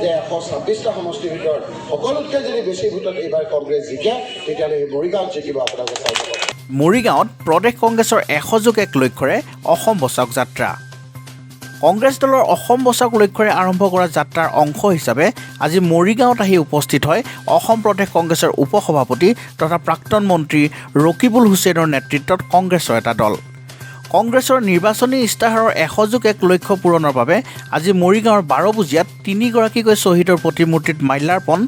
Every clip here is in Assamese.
যে 126টা সমষ্টিৰ ভিতৰত সকলোতকৈ যদি বেছি ভোটত এইবাৰ কংগ্ৰেছ জিকে তেতিয়াহ'লে মৰিগাঁৱত জিকিব আপোনালোকে চাই যাব। মৰিগাঁৱত প্ৰদেশ কংগ্ৰেছৰ 100 লক্ষ্যৰে অসম বচাওক যাত্ৰা। কংগ্ৰেছ দলৰ অসম বচাওক লক্ষ্যৰে আৰম্ভ কৰা যাত্ৰাৰ অংশ হিচাপে আজি মৰিগাঁৱত আহি উপস্থিত হয় অসম প্ৰদেশ কংগ্ৰেছৰ উপসভাপতি তথা প্ৰাক্তন মন্ত্ৰী ৰকিবুল হুছেইনৰ নেতৃত্বত কংগ্ৰেছৰ এটা দল। কংগ্ৰেছৰ নিৰ্বাচনী ইস্তাহাৰৰ 101 লক্ষ্য পূৰণৰ বাবে আজি মৰিগাঁৱৰ 12 বুজিয়াত 3গৰাকীকৈ শ্বহীদৰ প্ৰতিমূৰ্তিত মাল্যাৰ্পণ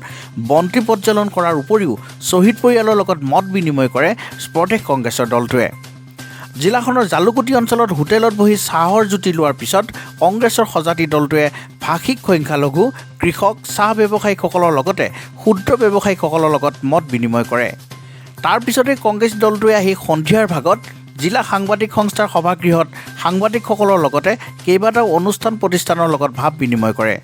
বন্তি প্ৰজ্বলন কৰাৰ উপৰিও শ্বহীদ পৰিয়ালৰ লগত মত বিনিময় কৰে প্ৰদেশ কংগ্ৰেছৰ দলটোৱে। জিলাখনৰ জালুকুটি অঞ্চলত হোটেলত বহি চাহৰ জুতি লোৱাৰ পিছত কংগ্ৰেছৰ সজাতি দলটোৱে ভাষিক সংখ্যালঘু কৃষক চাহ ব্যৱসায়ীসকলৰ লগতে ক্ষুদ্ৰ ব্যৱসায়ীসকলৰ লগত মত বিনিময় কৰে। তাৰ পিছতে কংগ্ৰেছ দলটোৱে আহি সন্ধিয়াৰ ভাগত জিলা সাংবাদিক সংস্থাৰ সভাগৃহত সাংবাদিকসকলৰ লগতে কেইবাটাও অনুষ্ঠান প্ৰতিষ্ঠানৰ লগত ভাৱ বিনিময় কৰে।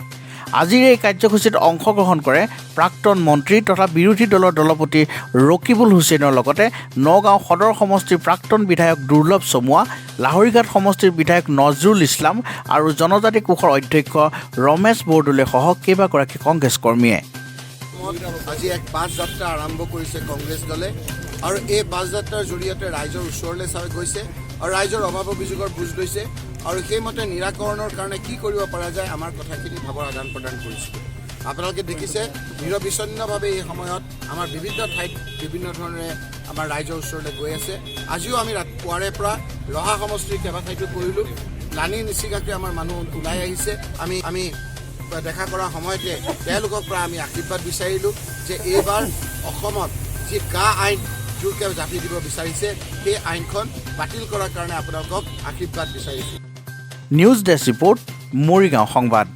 আজিৰ এই কাৰ্যসূচীত অংশগ্ৰহণ কৰে প্ৰাক্তন মন্ত্ৰী তথা বিৰোধী দলৰ দলপতি ৰকিবুল হুছেইনৰ লগতে নগাঁও সদৰ সমষ্টিৰ প্ৰাক্তন বিধায়ক দুৰ্লভ চমুৱা, লাহৰীঘাট সমষ্টিৰ বিধায়ক নজৰুল ইছলাম আৰু জনজাতি কোষৰ অধ্যক্ষ ৰমেশ বৰদলৈ সহ কেইবাগৰাকী কংগ্ৰেছ কৰ্মীয়ে। আজি এক বাছ যাত্ৰা আৰম্ভ কৰিছে কংগ্ৰেছ দলে আৰু এই বাছ যাত্ৰাৰ জৰিয়তে ৰাইজৰ ওচৰলৈ গৈছে আৰু ৰাইজৰ অভাৱ অভিযোগৰ বুজ লৈছে আৰু সেইমতে নিৰাকৰণৰ কাৰণে কি কৰিব পৰা যায় আমাৰ কথাখিনি ভাৱৰ আদান প্ৰদান কৰিছিলোঁ। আপোনালোকে দেখিছে নিৰবিচ্ছিন্নভাৱে এই সময়ত আমাৰ বিভিন্ন ঠাইত বিভিন্ন ধৰণেৰে আমাৰ ৰাইজৰ ওচৰলৈ গৈ আছে। আজিও আমি পুৱাৰে পৰা ৰহা সমষ্টিৰ কেইবাঠাইতো কৰিলোঁ। লানি নিচিগাকৈ আমাৰ মানুহ ওলাই আহিছে। আমি দেখা কৰাৰ সময়তে তেওঁলোকৰ পৰা আমি আশীৰ্বাদ বিচাৰিলোঁ যে এইবাৰ অসমত যি আইন জোৰকৈ জাপি দিব বিচাৰিছে সেই আইনখন বাতিল কৰাৰ কাৰণে আপোনালোকক আশীৰ্বাদ বিচাৰিছোঁ। নিউজ ডেস্ক ৰিপৰ্ট মৰিগাঁও সংবাদ।